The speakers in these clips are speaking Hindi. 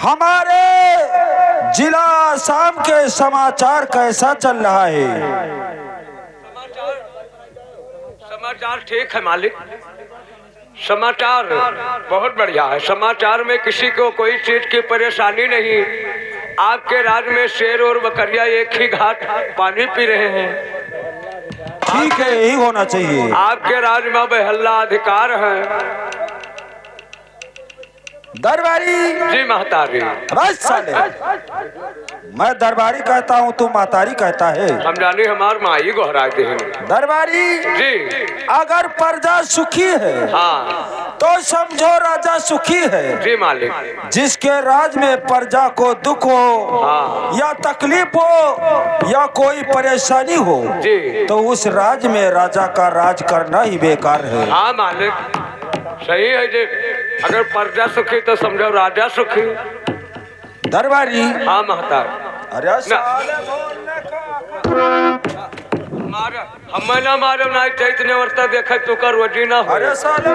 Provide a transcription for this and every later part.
हमारे जिला आसाम के समाचार कैसा चल रहा है? समाचार ठीक है मालिक, समाचार बहुत बढ़िया है। समाचार में किसी को कोई चीज की परेशानी नहीं। आपके राज्य में शेर और बकरिया एक ही घाट पानी पी रहे हैं। ठीक है, यही होना चाहिए। आपके राज्य में बेहल्ला अधिकार है। दरबारी जी महतारी। बस साले, मैं दरबारी कहता हूँ, तू महतारी कहता है। हम जाने हमार माई गोहरा दे। दरबारी जी अगर प्रजा सुखी है हाँ तो समझो राजा सुखी है। जी मालिक। जिसके राज में प्रजा को दुख हो हाँ या तकलीफ हो या कोई परेशानी हो जी तो उस राज में राजा का राज करना ही बेकार है। हाँ मालिक सही है जी। अगर प्रजा सुखी तो समझो राजा सुखी। दरबारी हाँ महतार। अरे साले मार हमें ना मारो ना चैतन्य वर्ता देखे तो कर वजी ना हो। अरे साले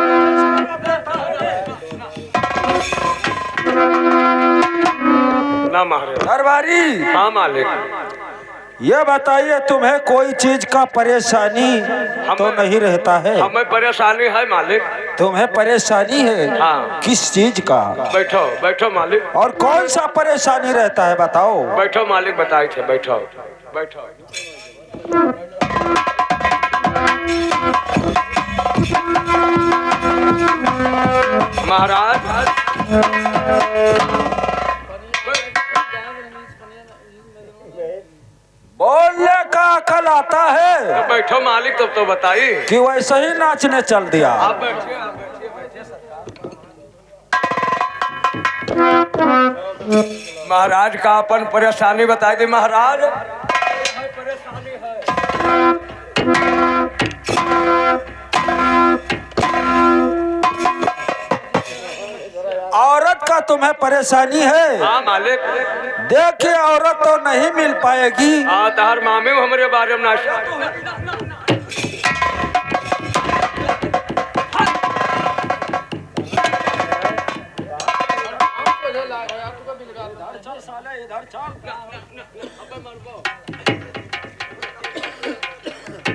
ना मारे। दरबारी हाँ मालिक। ये बताइए, तुम्हें कोई चीज का परेशानी तो नहीं रहता है? हमें परेशानी है मालिक। तुम्हें परेशानी है? हाँ। किस चीज का? बैठो बैठो मालिक। और कौन सा परेशानी रहता है बताओ? बैठो मालिक बताए थे। बैठो बैठो। महाराज बोलने का अकल आता है? तो बैठो मालिक। तब तो बताइए कि वैसे ही नाचने चल दिया? आप बैठिए आप बैठिए महाराज का अपन परेशानी बताई दी महाराज। परेशानी है औरत का तुम्हें परेशानी है? हाँ मालिक। देखिए, औरत तो नहीं मिल पाएगी। हाँ तार मामे हमारे बारे में नाश।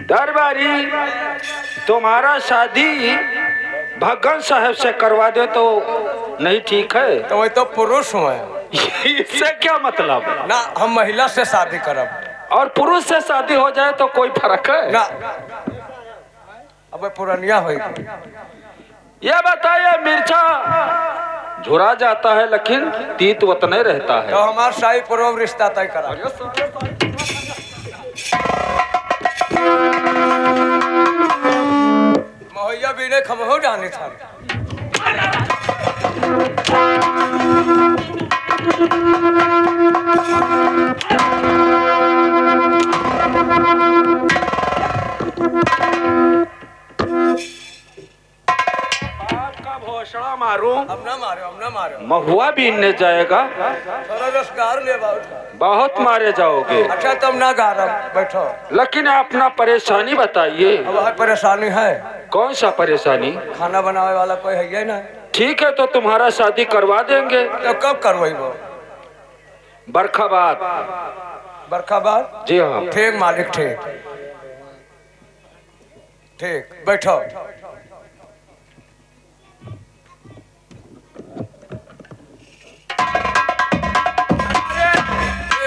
दरबारी तुम्हारा शादी भगवान साहब से करवा दे तो नहीं ठीक है? तो वही तो पुरुष हुए इससे क्या मतलब? ना, हम महिला से शादी करब। और पुरुष से शादी हो जाए तो कोई फर्क है? ना अब पुरानिया होगी। यह बताइए, मिर्चा झुरा जाता है लेकिन तीत उतना ही रहता है। तो हमारा शाही पूर्व रिश्ता तय करा। मोहैया बीने खमहो जाने था। आपका भोसड़ा मारूं? हम ना मारो हम ना मारो। महुआ बीनने जाएगा? थोड़ा रसगार ले बहुत मारे जाओगे। अच्छा तुम ना गा रहा बैठो। लेकिन अपना परेशानी बताइए। अब है परेशानी है। कौन सा परेशानी? खाना बनाने वाला कोई है ये ना। ठीक है, तो तुम्हारा शादी करवा देंगे। तो कब करवाई वो? बरखा बाद। बरखा बाद? जी हाँ। ठीक मालिक ठीक ठीक। बैठो।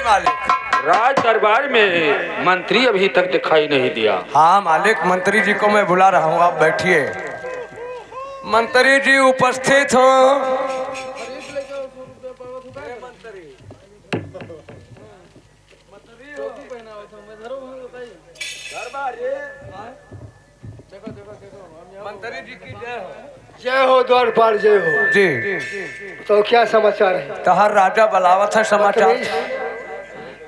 मालिक राज दरबार में मंत्री अभी तक दिखाई नहीं दिया। हाँ मालिक, मंत्री जी को मैं बुला रहा हूँ, आप बैठिए। मंत्री जी उपस्थित हो। मंत्री जी की जय हो। जय हो द्वारपाल जय हो। जी तो क्या समाचार है? तहार राजा बलावत है समाचार।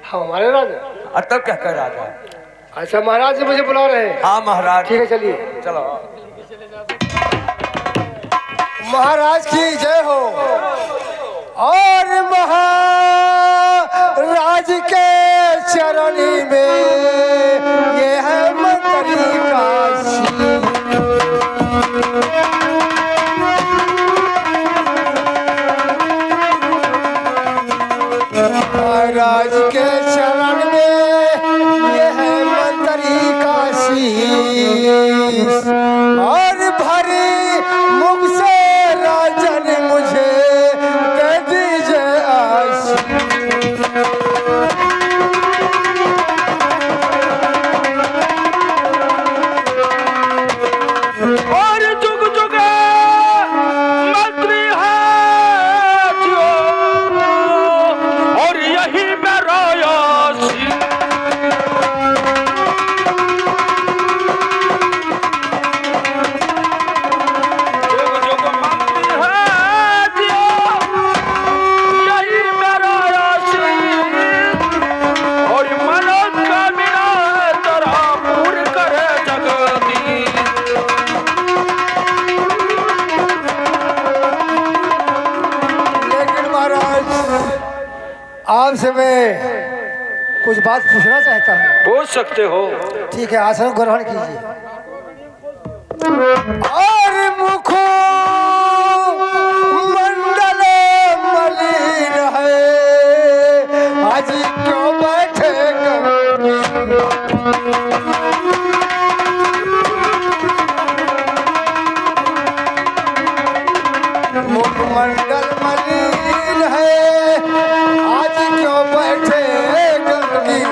हमारे राजा? और तब क्या कर राजा? अच्छा, महाराज जी मुझे बुला रहे हैं। हाँ महाराज। ठीक है चलिए। चलो। महाराज की जय हो। और महाराज के चरणी में ये है मंत्री काशी। महाराज के चरण में ये है मंत्री का शीश और भरी मुख से राजन मुझे दे दीजिए आशीष। और जुग जुगे मंत्री है जो, और यही मेरा आशीष। जुग जुग मंत्री है जो, यही मेरा आशीष। और मनोकामना तेरा पूर्ण करे जगदीश। लेकिन महाराज आपसे मैं कुछ बात पूछना चाहता हूँ। पूछ सकते हो। ठीक है, आसन ग्रहण कीजिए। और मुखो मंडल मलिन है, आज क्यों बैठे मुखमंडल मलिन है, आज क्यों बैठे गंगी।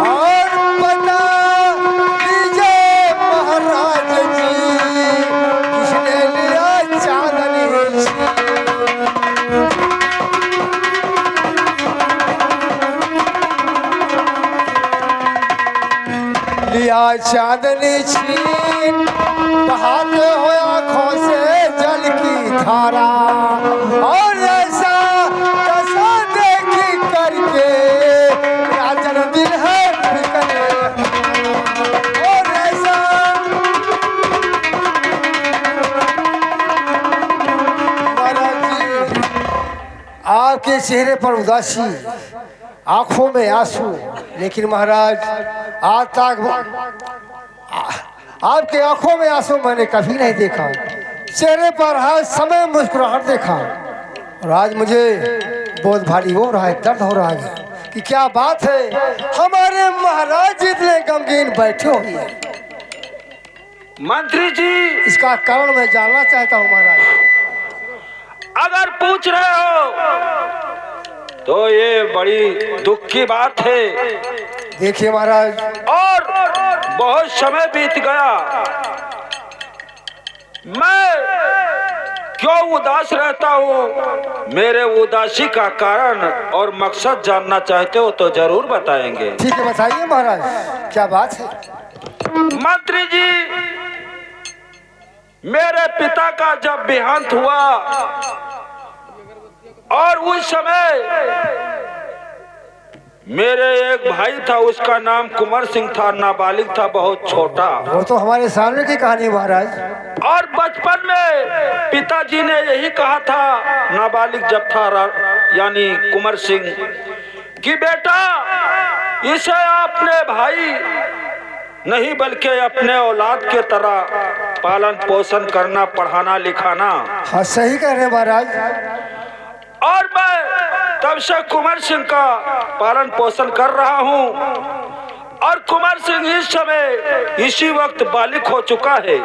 और बता दीजिए महाराज जी, किसने लिया चांदनी लिया चांदनी छीन, बहाते हो आँखों से जल की धारा। और ऐसा दशा देखी करके राजन दिल है फिक्रे। और ऐसा महाराज जी, आपके चेहरे पर उदासी, आंखों में आंसू, लेकिन महाराज आज तक आपके आंखों में आंसू मैंने कभी नहीं देखा। चेहरे पर हर समय मुस्कुराहट देखा। और आज मुझे बहुत भारी हो रहा है, दर्द हो रहा है कि क्या बात है, हमारे महाराज इतने गमगीन बैठे हुए हैं। मंत्री जी, इसका कारण मैं जानना चाहता हूँ महाराज। अगर पूछ रहे हो तो ये बड़ी दुख की बात है। देखिए महाराज, और बहुत समय बीत गया, मैं क्यों उदास रहता हूँ। मेरे उदासी का कारण और मकसद जानना चाहते हो तो जरूर बताएंगे। ठीक है, बताइए महाराज, क्या बात है। मंत्री जी, मेरे पिता का जब देहांत हुआ और उस समय मेरे एक भाई था, उसका नाम कुंवर सिंह था, नाबालिग था, बहुत छोटा। वो तो हमारे सामने की कहानी महाराज। और बचपन में पिताजी ने यही कहा था, नाबालिग जब था यानी कुंवर सिंह, कि बेटा इसे अपने भाई नहीं बल्कि अपने औलाद के तरह पालन पोषण करना, पढ़ाना लिखाना। हाँ, सही कह रहे हैं महाराज। और मैं तब से कुंवर सिंह का पालन पोषण कर रहा हूँ। और कुंवर सिंह इस समय इसी वक्त बालिग हो चुका है।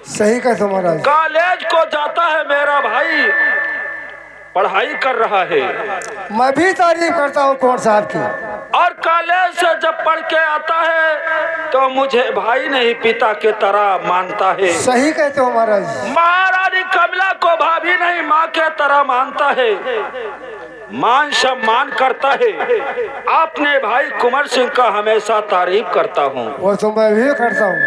सही कहते महाराज। कॉलेज को जाता है मेरा भाई, पढ़ाई कर रहा है। मैं भी तारीफ करता हूँ कुंवर साहब की। और कॉलेज से जब पढ़ के आता है तो मुझे भाई नहीं पिता के तरह मानता है। सही कहते हो महाराज। महारानी कमला को भाभी नहीं माँ के तरह मानता है, मान सम्मान करता है। अपने भाई कुंवर सिंह का हमेशा तारीफ करता हूँ। वो तो मैं भी करता हूँ।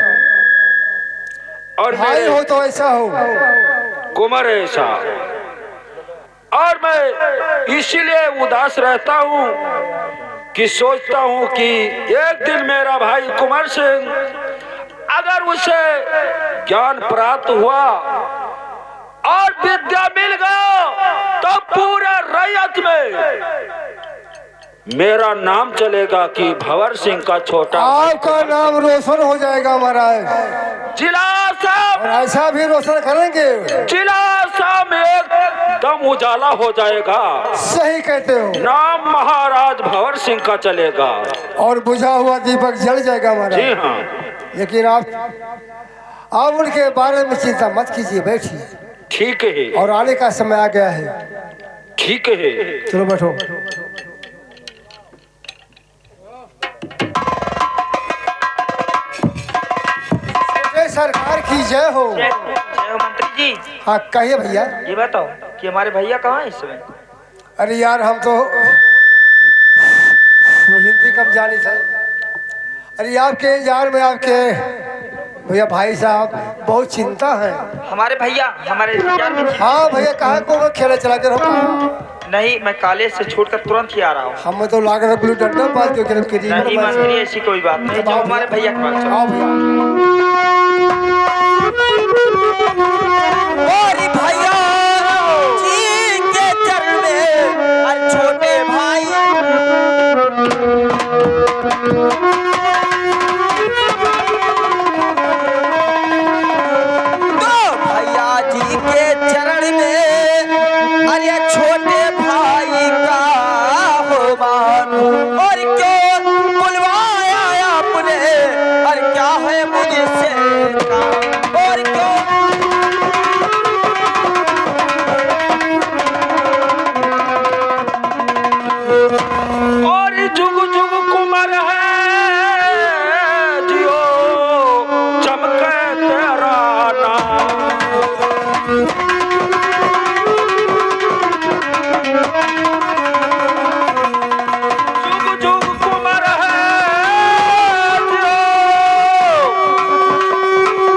और भाई हो तो ऐसा हो, कुंवर ऐसा। और मैं इसीलिए उदास रहता हूँ कि सोचता हूँ कि एक दिन मेरा भाई कुंवर सिंह अगर उसे ज्ञान प्राप्त हुआ और विद्या मिल गया तो पूरे रैयत में मेरा नाम चलेगा कि भंवर सिंह का छोटा। आपका नाम रोशन हो जाएगा महाराज। जिला साहब, और ऐसा भी रोशन करेंगे। जिला साहब में एक एकदम उजाला हो जाएगा। सही कहते हो। नाम महाराज भंवर सिंह का चलेगा और बुझा हुआ दीपक जल जाएगा हमारा। जी हाँ। लेकिन आप उनके बारे में चिंता मत कीजिए, बैठिए। ठीक है। और आने का समय आ गया है। ठीक है। चलो बैठो। सरकार की जय हो। जय हो मंत्री जी। हाँ कहिए भैया। ये बताओ कि हमारे भैया कहाँ हैं इस समय? अरे यार हम तो हिंदी कम जानी था। अरे आपके इंतजार में आपके भैया भाई साहब बहुत चिंता है। हमारे भैया हाँ भैया कहाँ को खेला चला कर हम? नहीं, मैं कॉलेज से छोड़कर तुरंत ही आ रहा हूँ। हमें तो लाग रहा गुल्ली डंडा बात क्यों कर नहीं मंत्री, ऐसी कोई बात नहीं। जाओ हमारे भैया के पास चलो। आओ भैया। जी के चरण में छोटे भाई तो भैया जी के चरण में अरे छोटे भाई का हो मान। और क्यों बुलवाया आपने, और क्या है मुझसे काम? और क्यों और जुग जुग कुमार है जियो चमके तेरा नाम। जुग जुग कुमार है जियो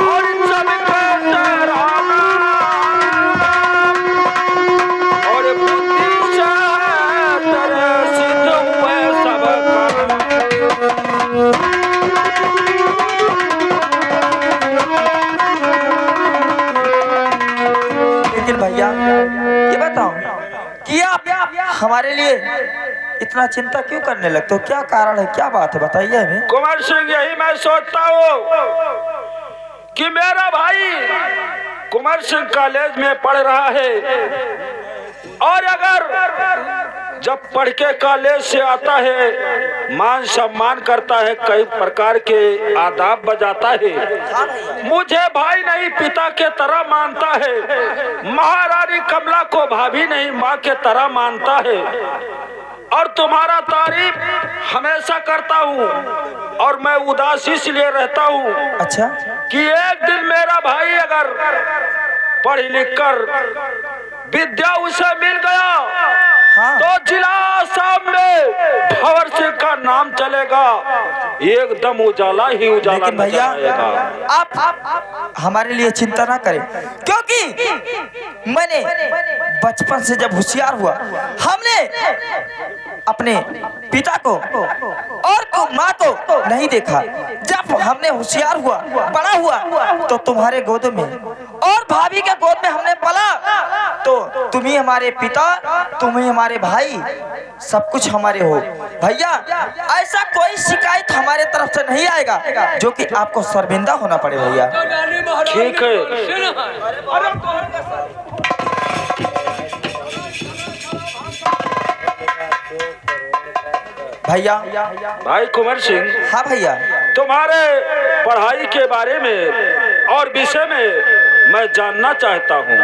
और चमके तेरा नाम। और बुद्धि से तेरे सिद्ध हुए सब काम। लेकिन भैया ये बताओ कि आप हमारे लिए इतना चिंता क्यों करने लगते हो? क्या कारण है, क्या बात है, बताइए हमें। कुंवर सिंह, यही मैं सोचता हूँ कि मेरा भाई कुंवर सिंह कॉलेज में पढ़ रहा है, और अगर जब पढ़ के कॉलेज से आता है मान सम्मान करता है, कई प्रकार के आदाब बजाता है। मुझे भाई नहीं पिता के तरह मानता है, महारानी कमला को भाभी नहीं माँ के तरह मानता है। और तुम्हारा तारीफ हमेशा करता हूँ, और मैं उदास इसलिए रहता हूँ अच्छा कि एक दिन मेरा भाई अगर पढ़ लिख कर विद्या उसे मिल गया हाँ। तो जिला आसाम में भंवर सिंह का नाम चलेगा, एकदम उजाला ही उजाला। लेकिन भैया आप हमारे लिए चिंता ना करें, क्योंकि मैंने बचपन से जब होशियार हुआ हमने अपने पिता को और माँ को नहीं देखा। जब हमने होशियार हुआ, बड़ा हुआ तो तुम्हारे गोद में और भाभी के गोद में हमने पला। तो तुम ही हमारे पिता, तुम ही हमारे भाई, सब कुछ हमारे हो। भैया ऐसा कोई शिकायत हमारे तरफ से नहीं आएगा जो कि आपको शर्मिंदा होना पड़े। भैया ठीक है। भैया भाई कुंवर सिंह, हाँ भैया तुम्हारे पढ़ाई के बारे में और विषय में मैं जानना चाहता हूँ।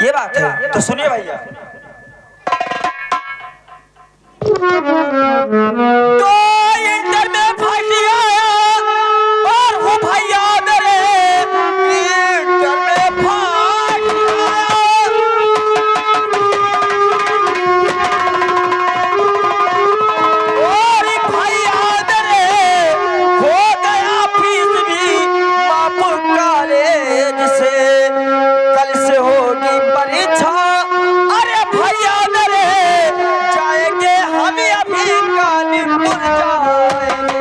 ये बात है तो सुनिए भैया। तो इंटर में फर्स्ट आया और वो भैया मेरे इंटर में फर्स्ट आया। और भैया मेरे हो गया फीस भी माफ कॉलेज से, कल से होगी परीक्षा। अरे भैया मेरे जाएंगे हम अभी कानपुर जाएंगे।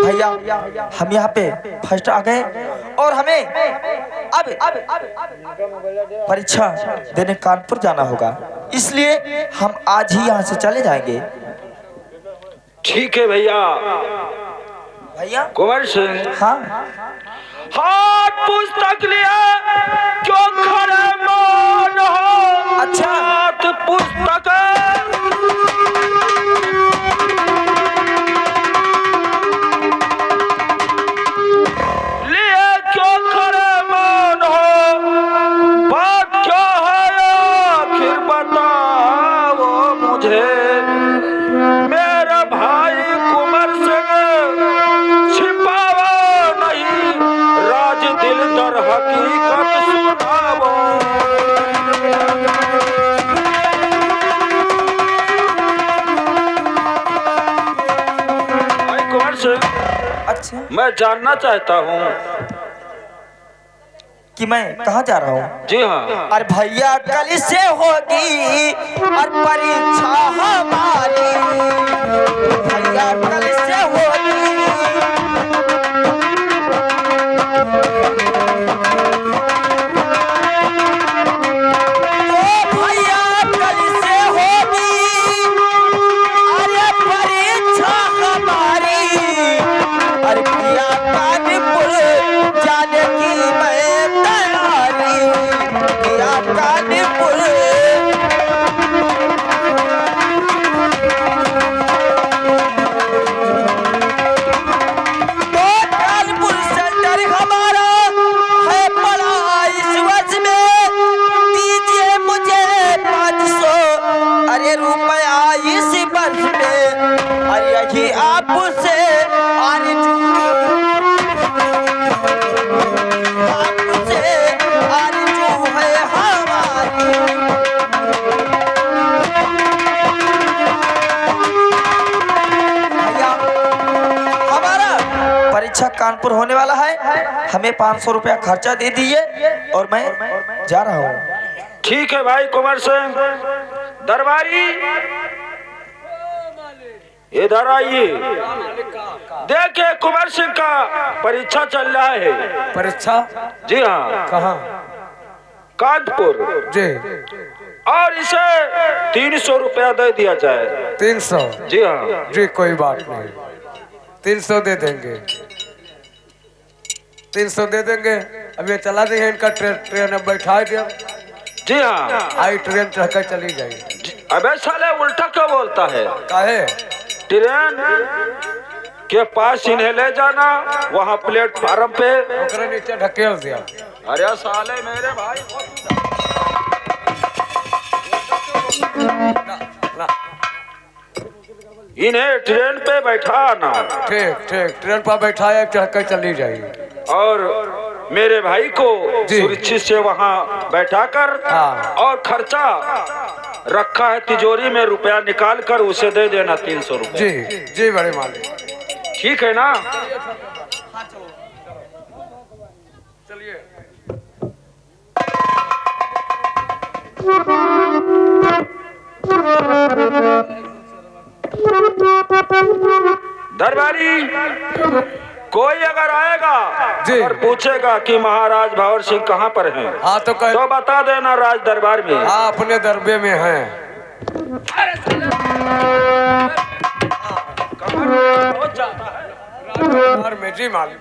भैया हम यहाँ पे फर्स्ट आ गए और हमें अब परीक्षा देने कानपुर जाना होगा, इसलिए हम आज ही यहाँ से चले जाएंगे। ठीक है भैया, भैया कुंवर सिंह हाँ हाथ पुस्तक लिया क्यों खड़े मौन हो। अच्छा। हाथ पुस्तक लिए क्यों खड़े मौन हो। बात क्या है आखिर बताओ मुझे। मेरा भाई कुंवर सिंह छिपावा नहीं राज दिल दर हकीकत सुनावो। भाई कुंवर सिंह अच्छा मैं जानना चाहता हूँ कि मैं कहाँ जा रहा हूँ। जी हाँ अरे भैया कल से होगी और परीक्षा हमारी। भैया कल से होगी तो भैया कल से होगी अरे परीक्षा हमारी। अरे किया कानपुर जाने की मैं तैयारी। किया कानपुर तो कानपुर सेंटर हमारा है पड़ा इस वर्ष में। दीजिए मुझे 500 अरे रुपया इस वर्ष में। अरे यही आपसे आरज़ू आपसे आरज़ू है हमारी। भैया हमारा परीक्षा कानपुर होने वाला है। हमें 500 रुपया खर्चा दे दीजिए और मैं जा रहा हूँ। ठीक है भाई कुंवर सिंह। दरबारी इधर आइए। देखिए कुंवर सिंह का परीक्षा चल रहा है। परीक्षा जी हाँ कहाँ कानपुर। जी और इसे 300 रुपया दे दिया जाए। 300 जी हाँ जी कोई बात नहीं 300 दे देंगे 300 दे देंगे। अब ये चला देंगे इनका ट्रेन अब बैठा दिया। जी हाँ आई ट्रेन चढ़कर चली जाएगी। अबे साले उल्टा क्यों बोलता है। काहे ट्रेन के पास इन्हें ले जाना वहाँ प्लेटफार्म पे। ओकरा नीचे ढकेल दिया। अरे साले मेरे भाई ना, इन्हें ट्रेन पे बैठाना ठीक ठीक ट्रेन पर बैठाया चढ़कर चली जाएगी। और मेरे भाई को जी। सुरक्षित से वहाँ बैठाकर हाँ। और खर्चा रखा है तिजोरी में रुपया निकाल कर उसे दे देना 300 रुपया। जी जी बड़े मालिक ठीक है ना। चलिए दरबारी कोई अगर आएगा जी। और पूछेगा कि महाराज भंवर सिंह कहाँ पर हैं हाँ तो कह तो बता देना राज दरबार में। हाँ अपने दरबे में हैं। दरबार में जी मालिक।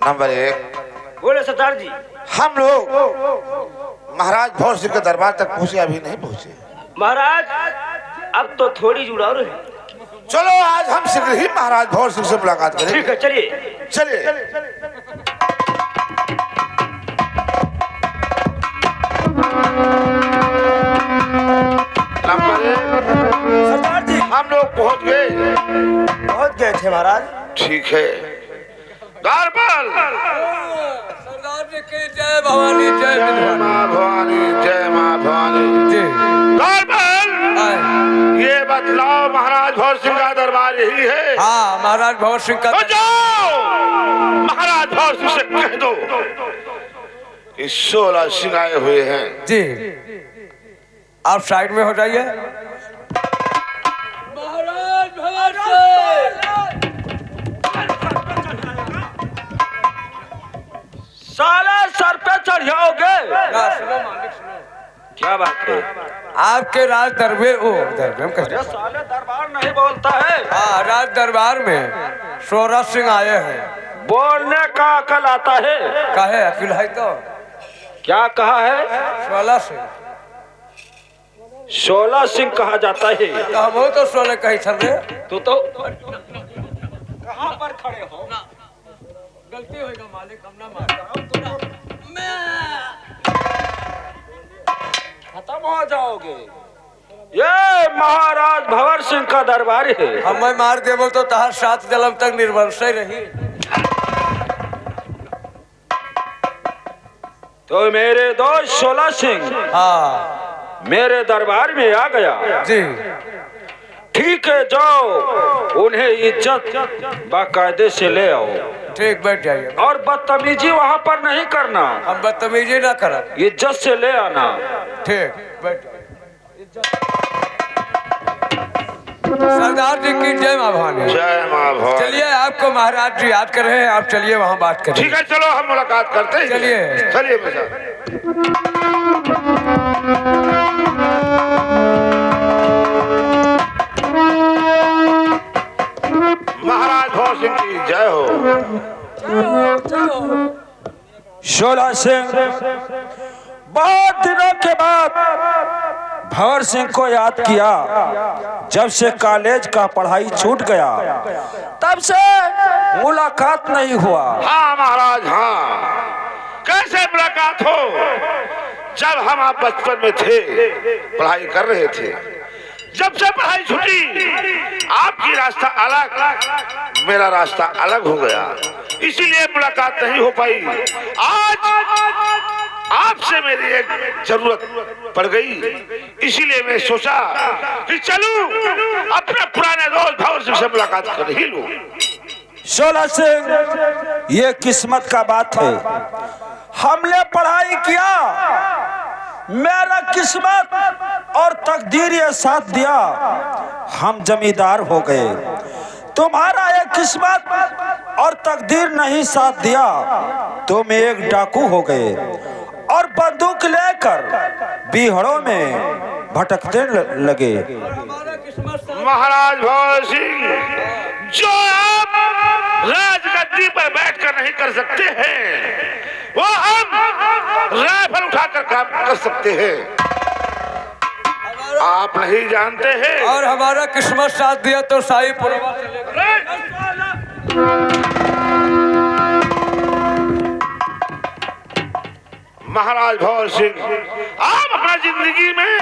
नंबर 1 बोले सरदार जी। हम लोग महाराज भंवर सिंह के दरबार तक पहुंचे अभी नहीं पहुंचे। महाराज अब तो थोड़ी जुड़ाव है। चलो आज हम शीघ्र ही महाराज भंवर सिंह से मुलाकात करेंगे। ठीक है चलिए। चलिए नंबर 1 सरदार जी हम लोग पहुंच गए। पहुंच गए थे महाराज। ठीक है गारबल सरदार जी की जय भवानी जय जय विधवानी। माँ भवानी जय माँ भवानी। जी गारबल आए। ये बतलाओ महाराज भंवर सिंह का दरबार यही है। हाँ महाराज भंवर सिंह का तो जाओ महाराज भंवर सिंह से कह दो कि 16 सिंह आए हुए हैं। जी आप साइड में हो जाइए। महाराज भंवर सिंह क्या बात है? आपके राज दरबार अरे साले दरबार नहीं बोलता है। हाँ, राज दरबार में सोरा सिंह आए हैं। बोलने का अकल आता है? कहे अकिल है तो क्या कहा है? सोला सिंह 16 सिंह कहा जाता है। तो हम तो सोलह कही थे। तू तो कहाँ पर खड़े हो? गलती होगा मालिक, हम ना मार खत्म हो जाओगे। ये महाराज भंवर सिंह का दरबार है। हमें मार देवो तो तहार 7 जन्म तक निर्वंश रही। तो मेरे दोस्त 16 सिंह हाँ मेरे दरबार में आ गया। जी, ठीक है, जाओ उन्हें इज्जत बाकायदे से ले आओ ठीक, बैठ जाइए। और बदतमीजी वहाँ पर नहीं करना, हम बदतमीजी ना करब। इज्जत से ले आना। ठीक, बैठ जाइए। सरदार जी की जय माँ भवानी। जय माँ भवानी। चलिए, आपको महाराज जी याद कर रहे हैं, आप चलिए वहाँ बात करिए। ठीक है, चलो हम मुलाकात करते हैं। चलिए। चलिए बेटा। महाराज भंवर सिंह की जय हो। 16 सिंह बहुत दिनों के बाद भंवर सिंह को याद किया। जब से कॉलेज का पढ़ाई छूट गया तब से मुलाकात नहीं हुआ। हाँ महाराज, हाँ, कैसे मुलाकात हो? जब हम आप बचपन में थे, पढ़ाई कर रहे थे, जब से पढ़ाई छूटी आपकी रास्ता अलग, मेरा रास्ता अलग हो गया, इसीलिए मुलाकात नहीं हो पाई। आज आपसे मेरी एक जरूरत पड़ गई, इसीलिए मैं सोचा कि चलूं अपने पुराने दोस्त भंवर सिंह से मुलाकात कर ही लूं। 16 सिंह, ये किस्मत का बात है। हमने पढ़ाई किया, मेरा किस्मत और तकदीर ये साथ दिया, हम जमींदार हो गए। तुम्हारा एक किस्मत और तकदीर नहीं साथ दिया, तुम एक डाकू हो गए और बंदूक लेकर बीहड़ों में भटकते लगे। महाराज भंवर सिंह, जो आप राजगद्दी पर बैठकर नहीं कर सकते हैं, वो हम राइफल उठाकर काम कर सकते हैं। आप नहीं जानते हैं। और हमारा किस्मत साथ दिया तो शाही पुरवा चलेगा। महाराज भंवर सिंह, आप अपना जिंदगी में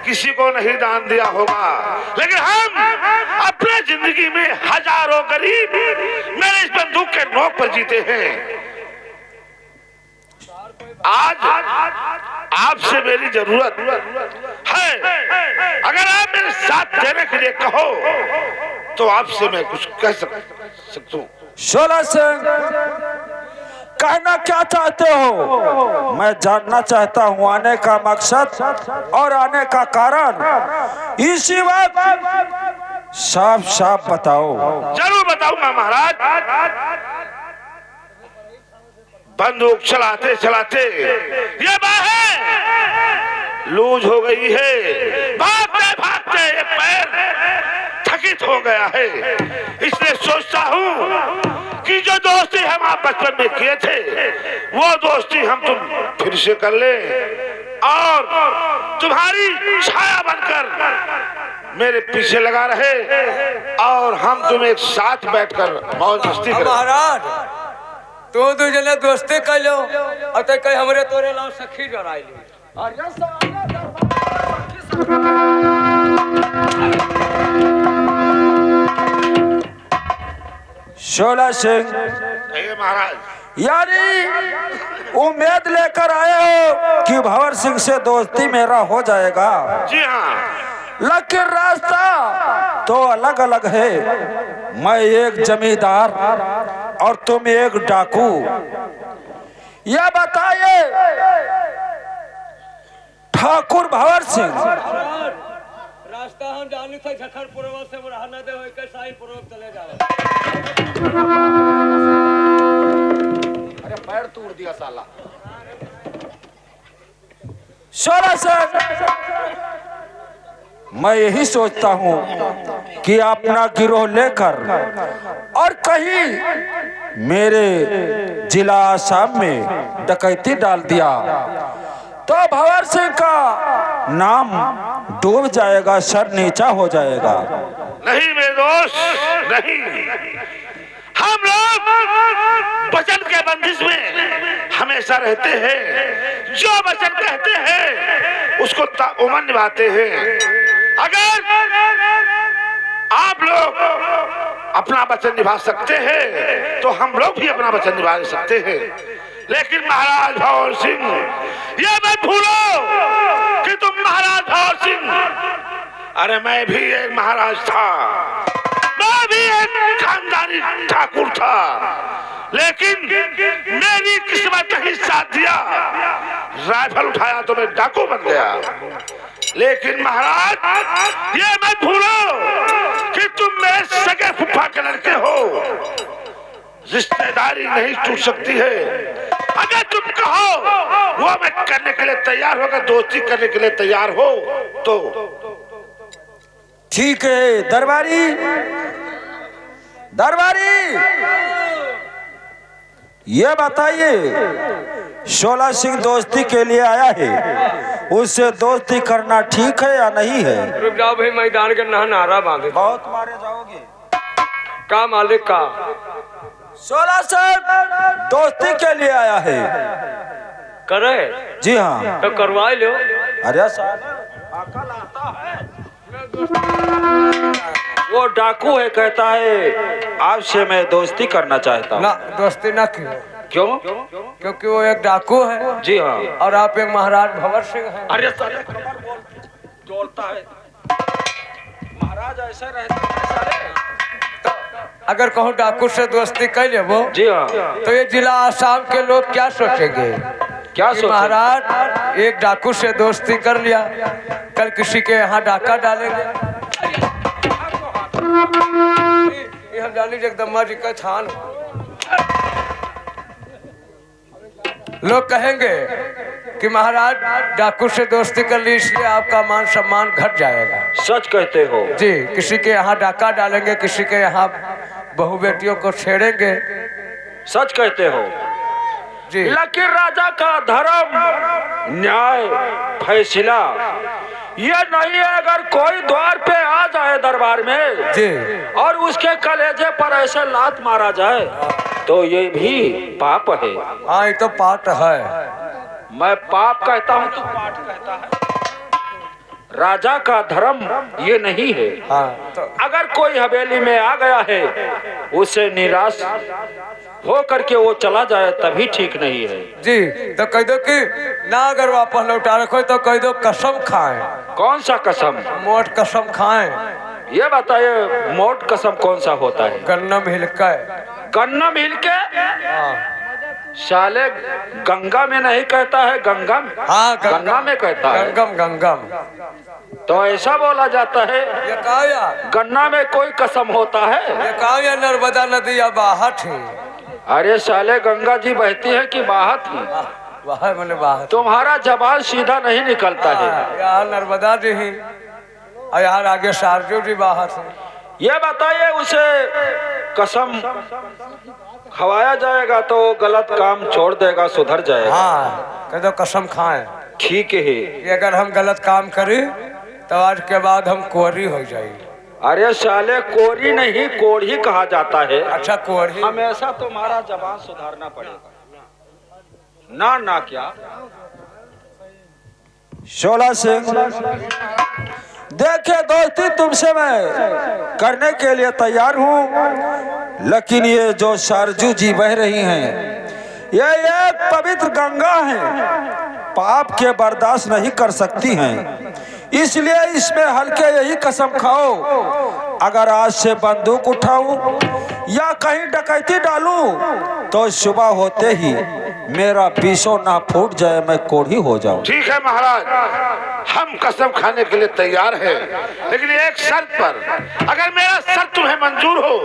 किसी को नहीं दान दिया होगा, लेकिन हम अपने जिंदगी में हजारों गरीब मेरे इस बंदूक के नोक पर जीते हैं। आज आपसे मेरी जरूरत है, अगर आप मेरे साथ देने के लिए कहो तो आपसे मैं कुछ कह सकता हूँ। 16 सिंह, कहना क्या चाहते हो? मैं जानना चाहता हूँ आने का मकसद और आने का कारण। इसी वक्त साफ साफ बताओ। जरूर बताऊंगा महाराज। बंदूक चलाते चलाते ये बाहें लूज हो गई है, भागते भागते ये पैर थकित हो गया है। इसलिए सोचता हूँ कि जो दोस्ती हम आप बचपन में किए थे, वो दोस्ती हम तुम फिर से कर ले और तुम्हारी छाया बनकर मेरे पीछे लगा रहे और हम तुम एक साथ बैठकर मौज मस्ती करें। महाराज, तू दो जने दोस्ती कर लो और तो कहीं हमरे तोरे लाओ सखी जोड़ाई ली। 16 सिंह, महाराज, यानी उम्मीद लेकर आए हो कि भंवर सिंह से दोस्ती मेरा हो जाएगा। जी हाँ, लेकिन रास्ता तो अलग अलग है। मैं एक जमींदार और तुम एक डाकू। यह बताइए ठाकुर भंवर सिंह, रास्ता हम जानी थे झखरपुर से रहना दे होय के शाही पूर्व चले जावे। अरे पैर तोड़ दिया साला। शोला सिंह, मैं यही सोचता हूँ कि अपना गिरोह लेकर और कहीं मेरे जिला आसाम में डकैती डाल दिया तो भंवर सिंह का नाम डूब जाएगा, सर नीचा हो जाएगा। नहीं मेरे दोस्त, नहीं। हम लोग वचन के बंदिश में हमेशा रहते हैं। जो वचन कहते हैं उसको ताउमन निभाते हैं। अगर आप लोग अपना वचन निभा सकते हैं तो हम लोग भी अपना वचन निभा सकते हैं। लेकिन महाराज भंवर सिंह, ये मत भूलो कि तुम महाराज भंवर सिंह, अरे मैं भी एक महाराज था, मैं भी एक खानदानी ठाकुर था, लेकिन मेरी किस्मत नहीं साथ दिया। राइफल उठाया तो मैं डाकू बन गया। लेकिन महाराज ये मत भूलो कि तुम मेरे सगे फूफा के लड़के हो। रिश्तेदारी नहीं टूट सकती है। अगर तुम कहो वो मैं करने के लिए तैयार होगा, दोस्ती करने के लिए तैयार हो तो ठीक है। दरबारी, दरबारी, ये बताइए, शोला सिंह दोस्ती के लिए आया है, उससे दोस्ती करना ठीक है या नहीं है? रुक जाओ भाई, मैदान के नारा बांधे। बहुत मारे जाओगे। का मालिक का शोला सिंह दोस्ती के लिए आया है। करे? जी हाँ। तो करवा लो। अरे साहब, अकल आता है। वो डाकू है, कहता है आपसे मैं दोस्ती करना चाहता हूँ। ना दोस्ती ना क्यों? क्यों? क्योंकि वो एक डाकू है। जी हाँ। और आप एक महाराज भंवर सिंह हैं। अरे साले खबर जोड़ता है, महाराज ऐसा रहता है साले। अगर कहूँ डाकू से दोस्ती कर ले वो, जी हाँ, तो ये जिला आसाम के लोग क्या सोचेंगे? क्या कि सोचेंगे? महाराज एक डाकू से दोस्ती कर लिया, कल किसी के यहाँ डाका डालेंगे। ये हम जानी जगदम्बा जी का छान। लोग कहेंगे कि महाराज डाकू से दोस्ती कर ली, इसलिए आपका मान सम्मान घट जाएगा। सच कहते हो जी, किसी के यहाँ डाका डालेंगे, किसी के यहाँ बहू बेटियों को छेड़ेंगे। सच कहते हो जी। लेकिन राजा का धर्म, न्याय, फैसला ये नहीं है। अगर कोई द्वार पे आ जाए दरबार में जी, और उसके कलेजे पर ऐसे लात मारा जाए तो ये भी पाप है। हाँ, ये तो पाठ है। मैं पाप कहता हूँ, तू पाठ कहता है। राजा का धर्म ये नहीं है। हाँ, तो अगर कोई हवेली में आ गया है, उसे निराश हो करके वो चला जाए तभी ठीक नहीं है। जी, तो कह दो कि ना अगर वापस लौटा रखो तो कह दो कसम खाएं। कौन सा कसम? मोट कसम खाएं। ये बताइए, मोट कसम कौन सा होता है? गन्ना मिलकर। गन्ना मिल के? हाँ, साले गंगा में नहीं कहता है, गंगा में। हाँ, गंगा में कहता है। Gangnam Gangnam. तो ऐसा बोला जाता है, ये कहा या गन्ना में कोई कसम होता है? ये कहा या नर्मदा नदी या बाहर है? अरे साले, गंगा जी बहती है कि बाहर थी? बाहर मैंने बाहर। तुम्हारा जबान सीधा नहीं निकलता है। यहाँ नर्मदा जी ही और यहाँ आगे सारजू जी बाहर से। ये बताइए, उसे कसम खवाया जाएगा तो गलत काम छोड़ देगा, सुधर जाएगा। हाँ, कह दो कसम खाएं। ठीक है। कि अगर हम गलत काम करें तो आज के बाद हम कोरी हो जाएंगे। अरे साले, कोरी नहीं कोढ़ी कहा जाता है। अच्छा, कोरी। हमेशा तुम्हारा जबान सुधारना पड़ेगा। ना ना क्या? शोला सिंह, देखिए दोस्ती तुमसे मैं करने के लिए तैयार हूँ, लेकिन ये जो सरजू जी बह रही हैं, ये एक पवित्र गंगा है, पाप के बर्दाश्त नहीं कर सकती हैं। इसलिए इसमें हल्के यही कसम खाओ, अगर आज से बंदूक उठाऊं या कहीं डकैती डालूं तो सुबह होते ही मेरा बीसों ना फूट जाए, मैं कोढ़ी हो जाऊं। ठीक है महाराज, हम कसम खाने के लिए तैयार हैं, लेकिन एक शर्त पर। अगर मेरा शर्त तुम्हें मंजूर हो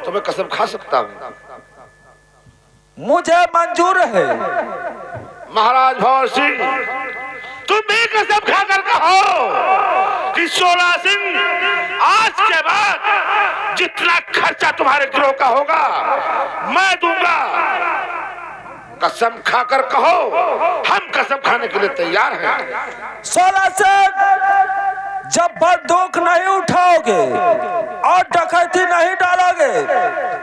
तो मैं कसम खा सकता हूँ। मुझे मंजूर है। महाराज भंवर सिंह, तुम भी कसम खाकर कहो कि 16 सिंह आज के बाद जितना खर्चा तुम्हारे गिरोह का होगा मैं दूंगा। कसम खाकर कहो, हम कसम खाने के लिए तैयार हैं। 16 सिंह, जब बंदूक नहीं उठाओगे और डकैती नहीं डालोगे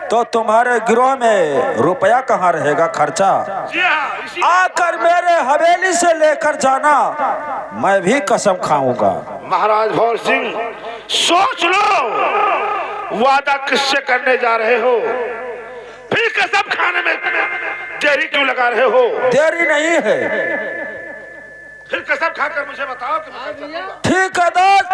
तो तुम्हारे गिरोह में रुपया कहाँ रहेगा खर्चा? जी हाँ, इसी आकर मेरे हवेली से लेकर जाना, मैं भी कसम खाऊंगा। महाराज भौर सिंह, सोच लो वादा किससे करने जा रहे हो, फिर कसम खाने में देरी क्यों लगा रहे हो? देरी नहीं है। फिर कसम खाकर मुझे बताओ कि मैं कैसे दूंगा। ठीक है दोस्त,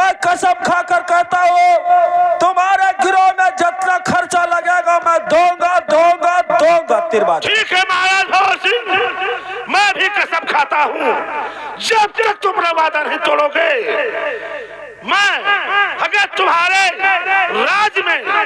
मैं कसम खाकर कहता हूँ तुम्हारे गिरोह में जितना खर्चा लगेगा मैं दूंगा दूंगा दूंगा। तिरबाज ठीक है महाराज भौर सिंह, मैं भी कसम खाता हूँ जब तक तुम वादा नहीं तोड़ोगे, मैं अगर तुम्हारे राज में